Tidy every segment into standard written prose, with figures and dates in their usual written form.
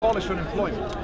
abolish unemployment,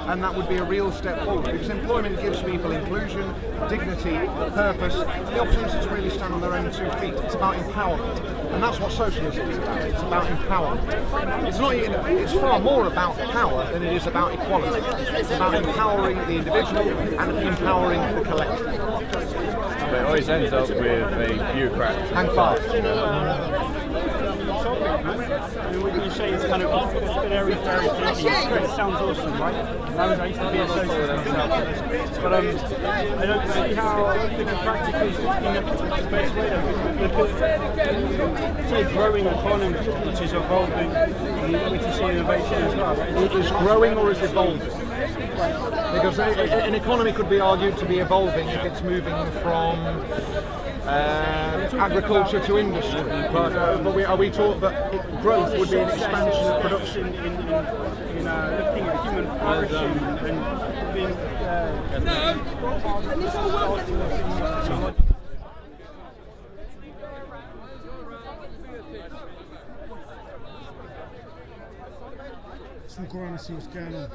and that would be a real step forward, because employment gives people inclusion, dignity, purpose, the opportunity to really stand on their own 2 feet. It's about empowerment, and that's what socialism is about. It's about empowerment. It's far more about power than it is about equality. It's about empowering the individual and empowering the collective. But it always ends up with a bureaucrat. Hang fast. What you say is kind of very thinking. It sounds awesome, right? I used to be a socialist, but I don't see how practically speaking the best way to say growing economy, which is evolving, which is innovation as well. It is growing or is evolving? Because an economy could be argued to be evolving if it's moving from agriculture to industry, but are we taught that growth would be an expansion of production? In looking at human flourishing and being Let's look around and see what's going on.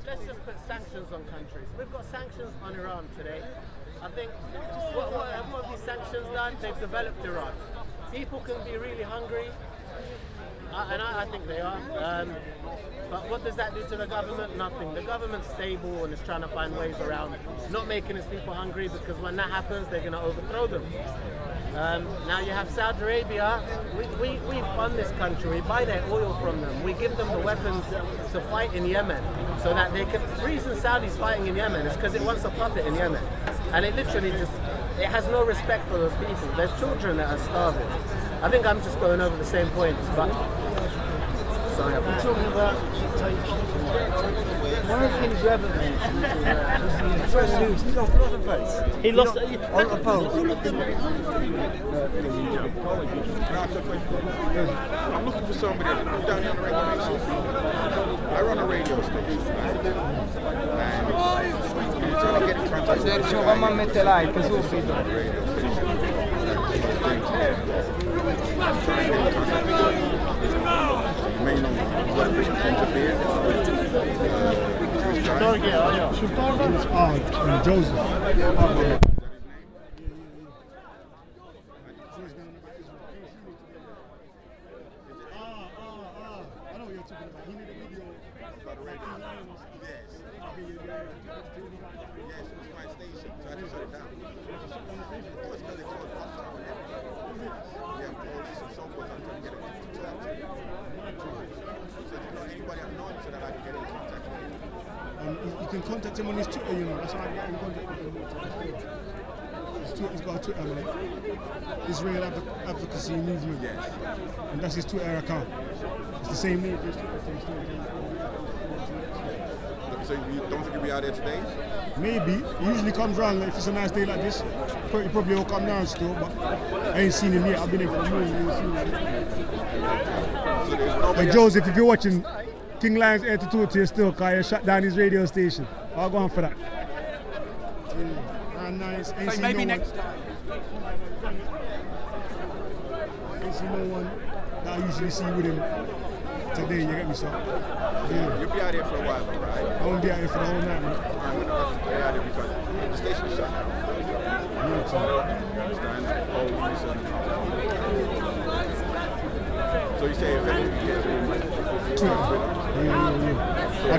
Let's just put sanctions on countries. We've got sanctions on Iran today. I think what have these sanctions done? They've developed Iran. People can be really hungry, and I think they are. But what does that do to the government? Nothing. The government's stable and is trying to find ways around not making its people hungry, because when that happens, they're going to overthrow them. Now you have Saudi Arabia. We fund this country. We buy their oil from them. We give them the weapons to fight in Yemen, so that they can. The reason Saudi's fighting in Yemen is because it wants a puppet in Yemen, and it literally it has no respect for those people. There's children that are starving. I think I'm just going over the same points, but sorry. We're talking about one of the things you haven't mentioned is he lost a lot of votes. He lost on the poll. I'm looking for somebody down here on the radio station. I run a radio station. And I'm trying to get in contact with Sergio, vamos a meter like subito. And Joseph. I know what you're talking about. He made a video about the radio. Yes, it was my station, so I had to shut it down. It was because they called hostile and everything. Yeah, police and so forth. I'm trying to get it to talk to you. So anybody I know so that I can get in contact with him. And you can contact him on his Twitter, you know. That's how I get in contact with him. He's got a Twitter, like Israel Advocacy Movement. Yes. And that's his Twitter account. It's the same name. So you don't think you'll be out there today? Maybe. He usually comes around, like, if it's a nice day like this. He probably will come down still, but I ain't seen him yet. I've been here for a minute. So there's nobody. Hey Joseph, if you're watching, King Lion's here to talk to you still, because he shut down his radio station. I'll go on for that. And nice. Ain't So seen maybe no next one. Ain't seen no one that I usually see with him today, you get me, so. Yeah. You'll be out here for a while, though, right? I won't be out here for the whole night, man. I'm going to stay out here because the station is shut down. Yeah, so. You understand? So you say if anything gets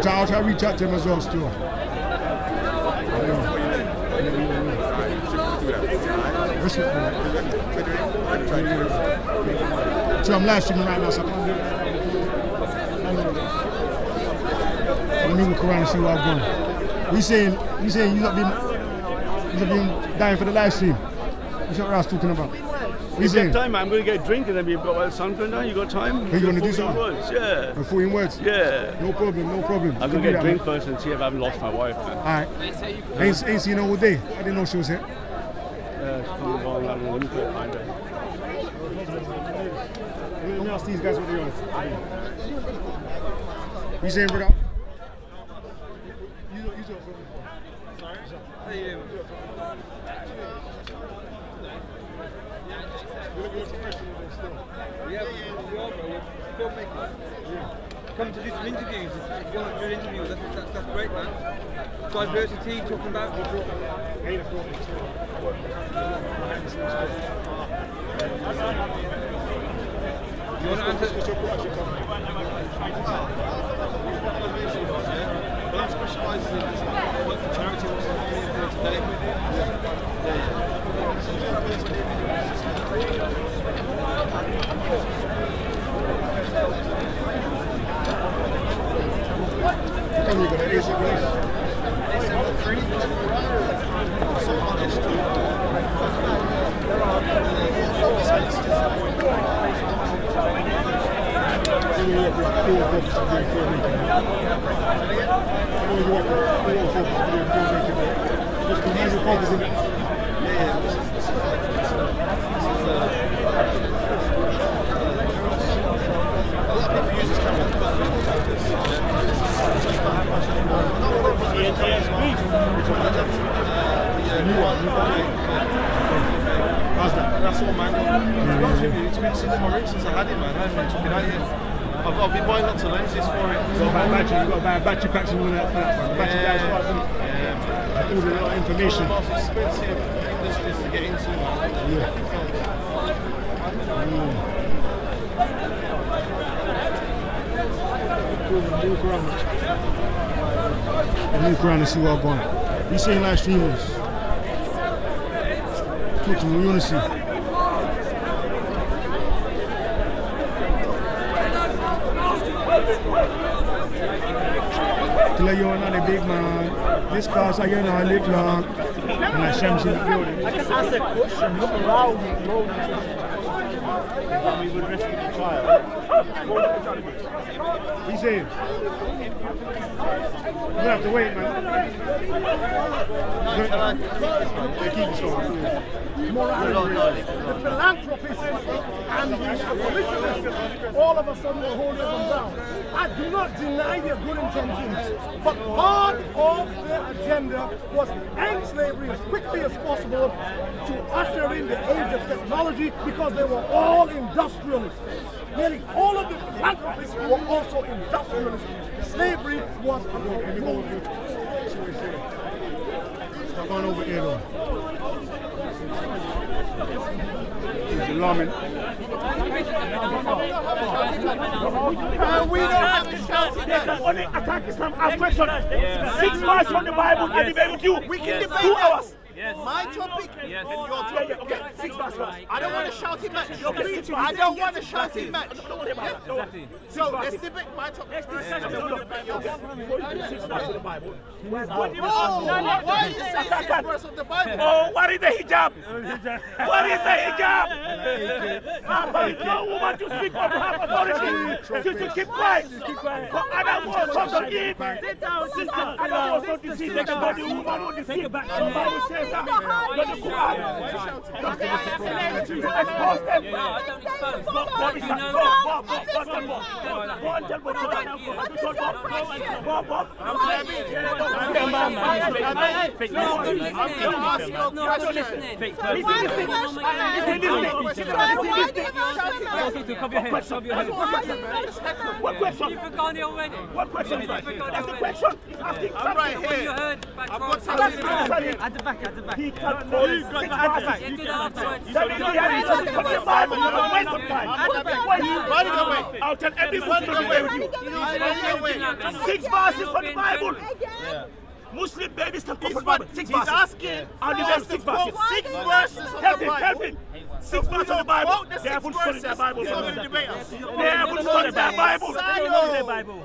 I'll try to reach out to him as well still. So I'm live streaming right now, so I can't do it. Let me look around and see what I've done. You saying you've not been dying for the live stream? That's what I was talking about. You got time, I'm going to get a drink and then we've got the sun going down. You got time? You want to do something? Words, yeah. 14 words? Yeah. No problem. I'm going to get a drink first and see if I haven't lost my wife. Alright. Ain't seen her all day. I didn't know she was here. Let me ask these guys what they're on. You saying, brother? You talk for me. Sorry? How you doing? You're looking professional still. Yeah. filmmaker. Come to do some interviews. If you want to do interviews, that's great, man. Diversity, talking about. You want to answer? Well, I'm specialised in work for charity, what's for today. Come here, guys. So honest. That's all, man. To be honest with you, it's been since I had it, man. I haven't took it out yet. I've been buying lots of lenses for it. You've got to buy battery packs and all that for that one. Battery guys, all the little information. One of the most expensive industries to get into, man. Look around and see what's going on. You saying live streamers? Talk to me, we want to see. Tell you another big man. This class again a little long. And I shams in the building. I can ask a question, look around. We would rescue the child. He's saying. You have to wait, man. Keep this on. The philanthropists and the abolitionists all of a sudden will hold them down. I do not deny their good intentions, but part of their agenda was to end slavery as quickly as possible to usher in the age of technology because they were all industrialists. Nearly all of the philanthropists were also industrialists. Slavery was a revolution. Stop going over here though. It's alarming. We don't have this council. They can only attack Islam as question. 6 verses from the Bible and debate with you. We can debate 2 hours. Yes. My topic and your topic. Okay, 6 verses. I don't want to shout it match. I don't want to shout it match. Exactly. So let's debate my topic first. And then we'll debate yours. 6 verses of the Bible. Why are you saying 6 verses of the Bible? Oh, what is the hijab? What is the hijab? No woman to speak on her authority. She should keep quiet. For Adam was from the Eve. Sit down, sister. Adam was not deceived. But the woman was deceived. The Bible says that. But the Quran. To expose them. What question? You've forgotten it already. What question? That's the question. He's asking something. I'm right here. I've got something. At the back. He can't go. He's got at the back. I'll tell everyone to away with you. 6 verses from the Bible. Muslim babies can come from the Bible. 6 verses. He's asking. I'll give them 6 verses. 6 verses of the Bible. Help him. 6 verses of the Bible. They haven't studied their Bible. They haven't studied their Bible.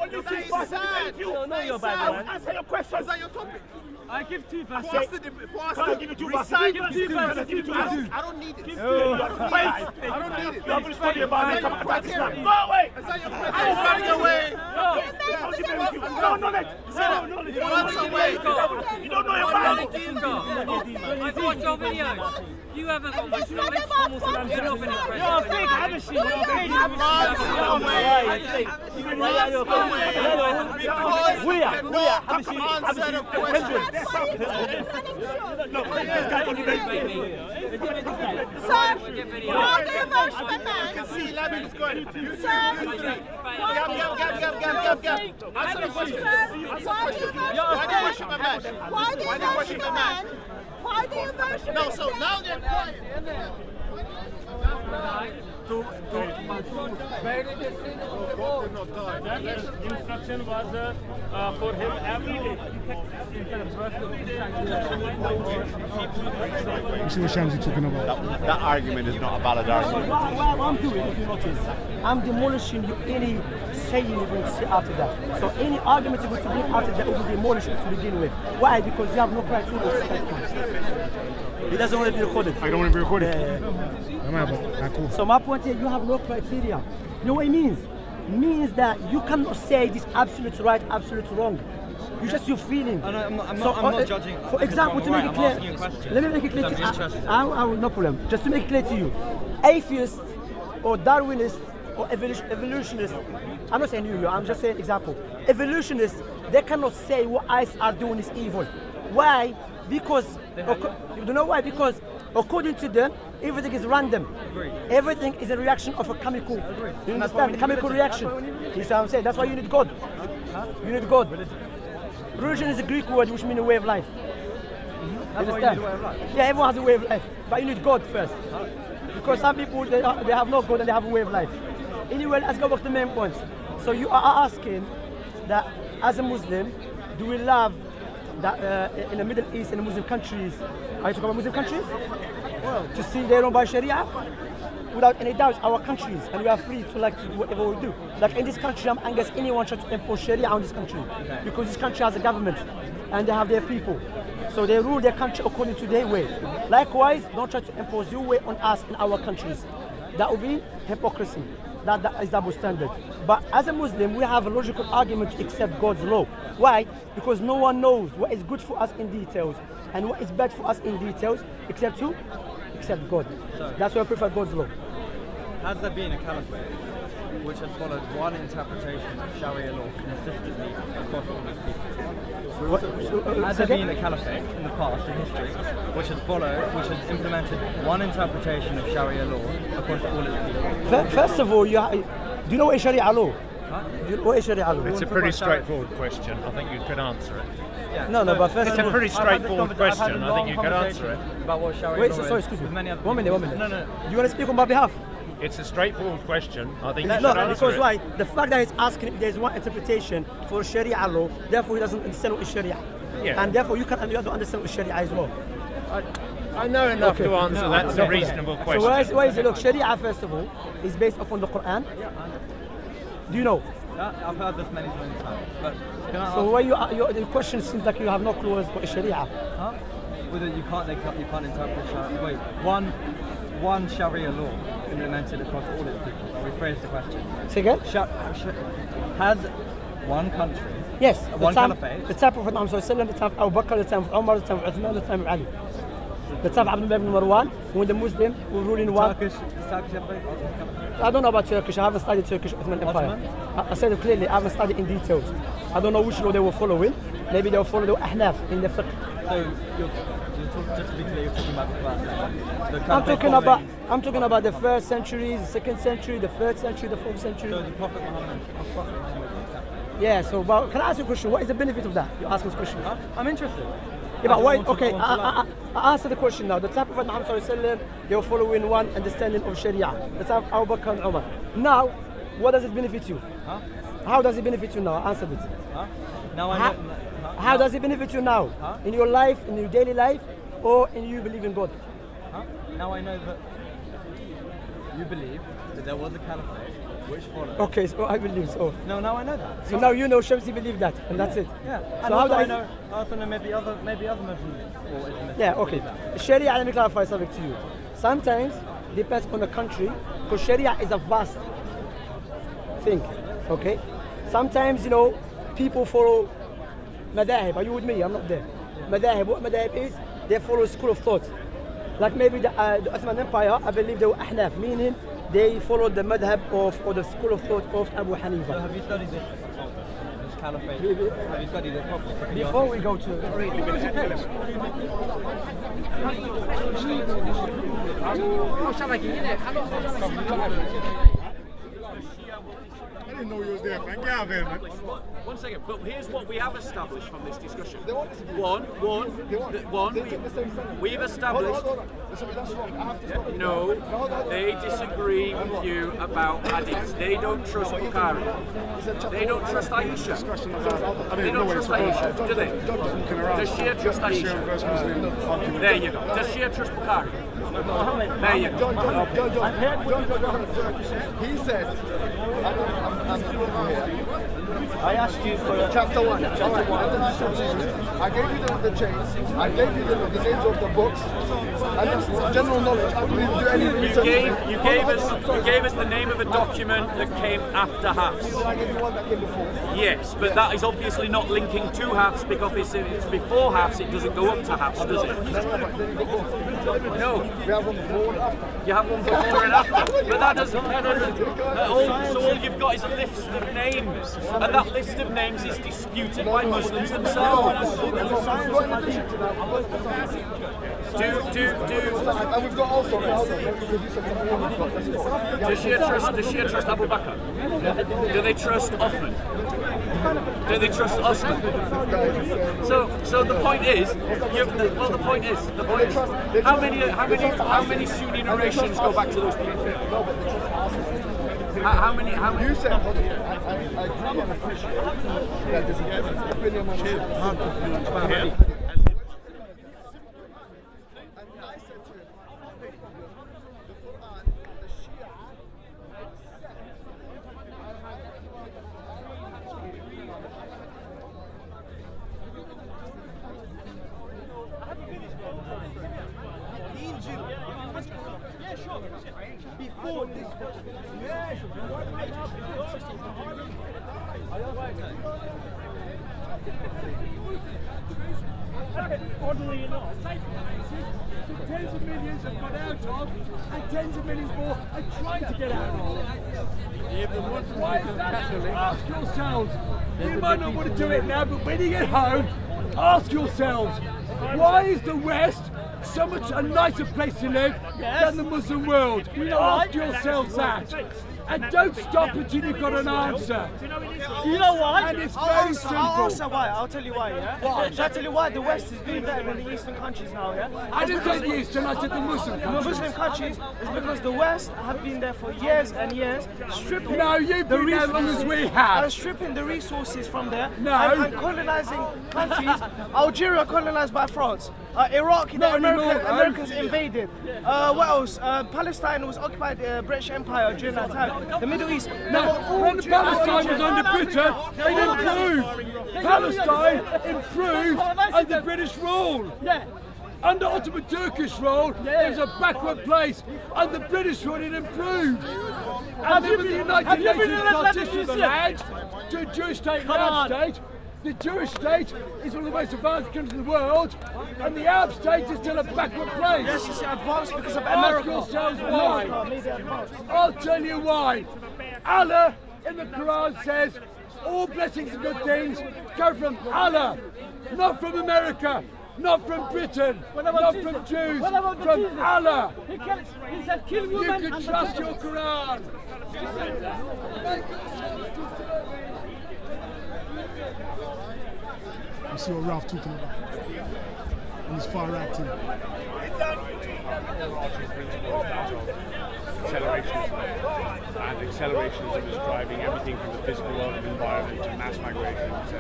Only 6 verses. You know your Bible. Answer your question. Is that your topic? I give 2 verses. Can I give you 2 verses? I don't need it. I don't need it. You haven't studied your Bible. Come and attack Islam. Go away. Is that your question? I'm running away. No knowledge. You don't know your Bible. I've watched your videos. You haven't got much knowledge. You're not going to impress me. You're a fake Habashi. You're a fake Habashi. Why do you worship? No, so now they're quiet. The instruction was for him every day. You see what Shamsi talking about? That argument is not a valid argument. What I'm doing, if you notice, I'm demolishing any saying you're going to say after that. So any argument you're going to bring after that will be demolished to begin with. Why? Because you have no criteria. It doesn't want to be recorded. I don't want to be recorded? Yeah. Cool. So my point is, you have no criteria. You know what it means? It means that you cannot say this absolute right, absolute wrong. You just your feeling. I'm not judging. For example, to make it clear, let me make it clear to you. No problem. Just to make it clear to you, atheist or Darwinist or evolutionist, I'm not saying you, I'm just saying example. Evolutionists, they cannot say what eyes are doing is evil. Why? Because, you know why? Because according to them, everything is random. Everything is a reaction of a chemical. You understand? The chemical reaction. You see what I'm saying? That's why you need God. You need God. Religion is a Greek word which means a way of life. You understand? Yeah, everyone has a way of life. But you need God first. Because some people, they have no God and they have a way of life. Anyway, let's go back to the main point. So you are asking that as a Muslim, do we love that in the Middle East and the Muslim countries, are you talking about Muslim countries? Well, to see their own by Sharia? Without any doubt, our countries, and we are free to like to do whatever we do. Like in this country, I'm against anyone trying to impose Sharia on this country, because this country has a government and they have their people, so they rule their country according to their way. Likewise, don't try to impose your way on us in our countries. That would be hypocrisy. That is double standard. But as a Muslim, we have a logical argument to accept God's law. Why? Because no one knows what is good for us in details and what is bad for us in details, except who? Except God. That's why I prefer God's law. Has there been a caliphate which has followed one interpretation of Sharia law consistently across all its people? Has there been a caliphate in the past, in history, which has implemented one interpretation of Sharia law across all its people? First of all, do you know what is Sharia law? Do you know what is Sharia law? It's a pretty straightforward question. I think you could answer it. Yeah. No, but first it's a pretty straightforward question. I think you could answer it. About what Sharia Wait, law sorry, is. excuse me. 1 minute. No. Do you want to speak on my behalf? It's a straightforward question. I think you it's should not, answer because it. why? The fact that he's asking if there's one interpretation for Sharia law, therefore he doesn't understand what is Sharia. Yeah. And therefore you don't understand what is Sharia as well. I know enough to answer. That's a reasonable question. So why is it? Look, Sharia, first of all, is based upon the Quran. Do you know? I've heard this many times. But so why the question seems like you have no clue as what is Sharia? Huh? Whether you can't interpret Sharia. Wait, one Sharia law implemented across all its people. I'll rephrase the question. Say again? Has one country? Yes. One caliphate? The time of Muhammad sallallahu the time of Abu Bakr, the time of Umar, the time of Uthman, the time of Ali. The time of Abdullah ibn Marwan, when the Muslim were ruling one. Turkish I don't know about Turkish. I haven't studied Turkish Ottoman Empire. I said it clearly. I haven't studied in details. I don't know which law they were following. Maybe they were following the Ahnaf in the fiqh. So just to be clear, you're talking about the first. I'm talking about the first century, the second century, the third century, the fourth century. So the Prophet Muhammad. Yeah. So, can I ask you a question? What is the benefit of that? You ask this question. I'm interested. Yeah, but why? Okay, I answer the question now. The time of Muhammad sallallahu they were following one understanding of Sharia. The time of Abu Bakr and Umar. Now, what does it benefit you? Huh? How does it benefit you now? Answer it. Huh? Now how does it benefit you now? Huh? In your life, in your daily life, or in you believe in God? Huh? Now I know that you believe that there was a caliphate which followed. Okay, so I believe so. No, now I know that. So now you know Shamsi believed that, and that's it. Yeah. So and how do I know? I also know maybe other Muslims. Yeah. Okay. Sharia. Let me clarify something to you. Sometimes depends on the country, because Sharia is a vast thing. Okay. Sometimes people follow madahib. Are you with me? I'm not there. Madahib. What madahib is? They follow school of thought. Like maybe the Ottoman Empire, I believe they were Ahnaf, meaning they followed the madhab of, or the school of thought of Abu Hanifa. So have you studied this caliphate? Have you studied it properly? Before we go to... I didn't know you was there, man. Get out of here, man. One second, but here's what we have established from this discussion. We've established. No, they disagree with you about hadiths. They don't trust Bukhari. They don't trust Aisha. They don't trust Aisha, do they? Does Shia trust Aisha? There you go. Does Shia trust Bukhari? There you go. He said, I asked you for chapter 1. I gave you the chains, I gave you the names of the books, and that's general knowledge. I didn't do any research. You gave us the name of a document that came after Hafs. I gave you one that came before. Yes, but that is obviously not linking to Hafs, because if it's before Hafs, it doesn't go up to Hafs, does it? No. We have one before and after. You have one before and after, but that doesn't. So all you've got is a list of names, and that list of names is disputed by Muslims themselves. And we've got also. Does Shia trust Abu Bakr? Do they trust Uthman? Do they trust Osman? So the point is, the point is, how many Sunni narrations go back to those people? How many? You said, I agree and appreciate that there's a difference of opinion on it. Before this, oddly enough, tens of millions have got out of, and tens of millions more are trying to get out of. Why is that? Ask yourselves. You might not want to do it now, but when you get home, ask yourselves, why is the West so much a nicer place to live than the Muslim world? Ask yourselves that. And don't stop until you've got an answer. You know why? And it's very simple. I'll answer why. I'll tell you why, yeah? Why? Shall I tell you why the West is doing better than the Eastern countries now, yeah? I didn't say the Eastern, I said the Muslim countries. The Muslim countries is because the West have been there for years and years, stripping No, you've been there as long as we have. And stripping the resources from there. No. And colonizing countries. Algeria colonized by France. Iraq, the Americans invaded. What else? Palestine was occupied by the British Empire during that time. The Middle East. No, when Palestine was under Britain, they improved. Palestine improved under British rule. Yeah. Under Ottoman Turkish rule, it was a backward place. Under British rule, it improved. And then when the United Nations partitioned the land to a Jewish state and Arab state, the Jewish state is one of the most advanced countries in the world, and the Arab state is still a backward place. Yes, it's advanced because of Ask America. yourselves why. I'll tell you why. Allah in the Quran says all blessings and good things go from Allah, not from America, not from Britain, not from Jews, from Allah. He said kill women. You can trust your Quran. You see what Ralph talking about and his far right team. Accelerationism. And accelerationism is driving everything from the physical world and environment to mass migration, etc.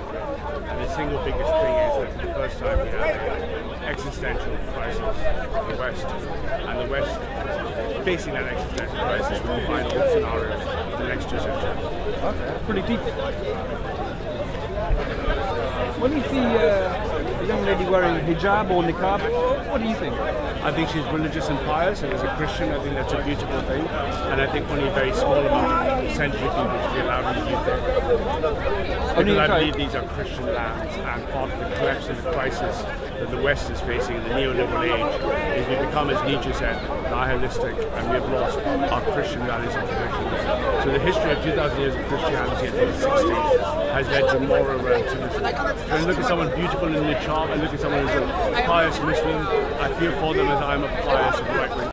And the single biggest thing is that for the first time we have an existential crisis in the West. And the West, facing that existential crisis, will find all scenarios for the next 2 centuries. Pretty deep. When you see a young lady wearing hijab or niqab, what do you think? I think she's religious and pious, and as a Christian I think that's a beautiful thing, and I think only a very small amount of essentially people should be allowed to use it. Because I believe these are Christian lands, and part of the collapse and the crisis that the West is facing in the neoliberal age is we've become, as Nietzsche said, nihilistic, and we have lost our Christian values and traditions. So the history of 2,000 years of Christianity until the 60s has led to moral relativism. When I look at someone beautiful in the charm, I look at someone who's a pious Muslim, I feel for them as I'm a pious right-wing